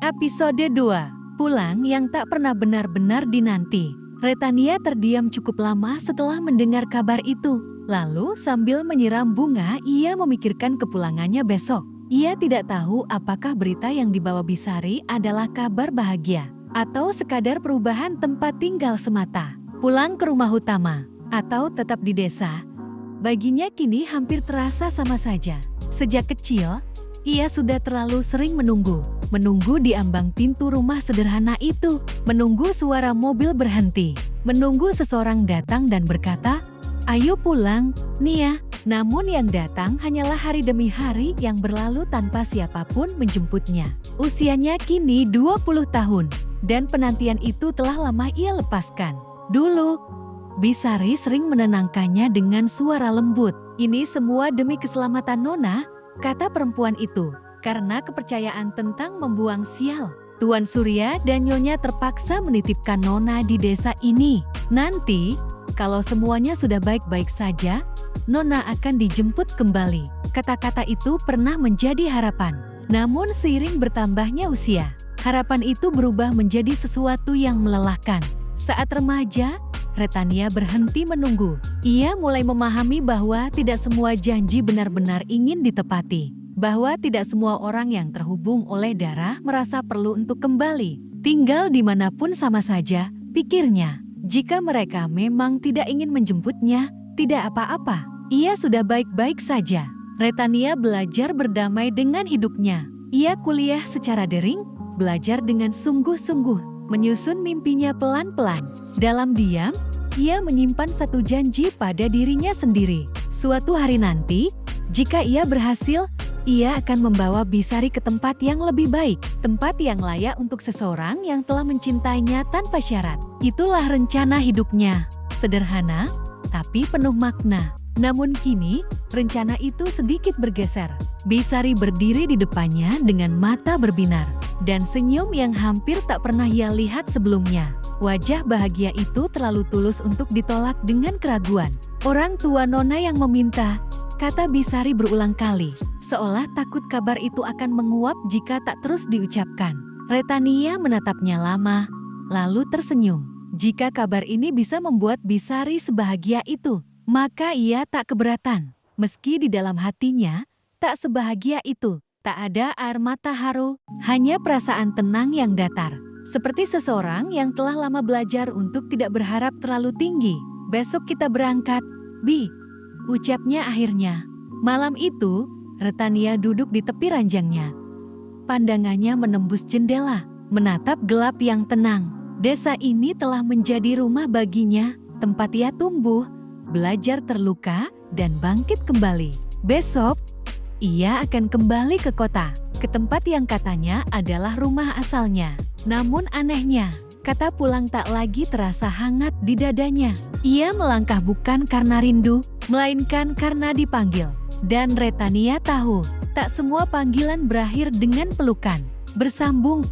Episode 2. Pulang yang tak pernah benar-benar dinanti. Retania terdiam cukup lama setelah mendengar kabar itu. Lalu sambil menyiram bunga, ia memikirkan kepulangannya besok. Ia tidak tahu apakah berita yang dibawa Bisari adalah kabar bahagia atau sekadar perubahan tempat tinggal semata. Pulang ke rumah utama atau tetap di desa, baginya kini hampir terasa sama saja. Sejak kecil, ia sudah terlalu sering menunggu di ambang pintu rumah sederhana itu, menunggu suara mobil berhenti, menunggu seseorang datang dan berkata, "Ayo pulang, Nia." Namun yang datang hanyalah hari demi hari yang berlalu tanpa siapapun menjemputnya. Usianya kini 20 tahun, dan penantian itu telah lama ia lepaskan. Dulu, Bisari sering menenangkannya dengan suara lembut. "Ini semua demi keselamatan Nona," kata perempuan itu, karena kepercayaan tentang membuang sial. Tuan Surya dan Nyonya terpaksa menitipkan Nona di desa ini. Nanti, kalau semuanya sudah baik-baik saja, Nona akan dijemput kembali. Kata-kata itu pernah menjadi harapan. Namun seiring bertambahnya usia, harapan itu berubah menjadi sesuatu yang melelahkan. Saat remaja, Retania berhenti menunggu. Ia mulai memahami bahwa tidak semua janji benar-benar ingin ditepati. Bahwa tidak semua orang yang terhubung oleh darah merasa perlu untuk kembali tinggal dimanapun sama saja, pikirnya. Jika mereka memang tidak ingin menjemputnya, tidak apa-apa. Ia sudah baik-baik saja. Retania belajar berdamai dengan hidupnya. Ia kuliah secara daring, belajar dengan sungguh-sungguh, menyusun mimpinya pelan-pelan. Dalam diam, ia menyimpan satu janji pada dirinya sendiri. Suatu hari nanti, jika ia berhasil, ia akan membawa Bisari ke tempat yang lebih baik, tempat yang layak untuk seseorang yang telah mencintainya tanpa syarat. Itulah rencana hidupnya, sederhana, tapi penuh makna. Namun kini, rencana itu sedikit bergeser. Bisari berdiri di depannya dengan mata berbinar, dan senyum yang hampir tak pernah ia lihat sebelumnya. Wajah bahagia itu terlalu tulus untuk ditolak dengan keraguan. "Orang tua Nona yang meminta," kata Bisari berulang kali, seolah takut kabar itu akan menguap jika tak terus diucapkan. Retania menatapnya lama, lalu tersenyum. Jika kabar ini bisa membuat Bisari sebahagia itu, maka ia tak keberatan. Meski di dalam hatinya, tak sebahagia itu. Tak ada air mata haru, hanya perasaan tenang yang datar. Seperti seseorang yang telah lama belajar untuk tidak berharap terlalu tinggi. "Besok kita berangkat, Bi," ucapnya akhirnya. Malam itu, Retania duduk di tepi ranjangnya. Pandangannya menembus jendela, menatap gelap yang tenang. Desa ini telah menjadi rumah baginya, tempat ia tumbuh, belajar terluka, dan bangkit kembali. Besok, ia akan kembali ke kota, ke tempat yang katanya adalah rumah asalnya. Namun anehnya, kata pulang tak lagi terasa hangat di dadanya. Ia melangkah bukan karena rindu, melainkan karena dipanggil. Dan Retania tahu, tak semua panggilan berakhir dengan pelukan. Bersambung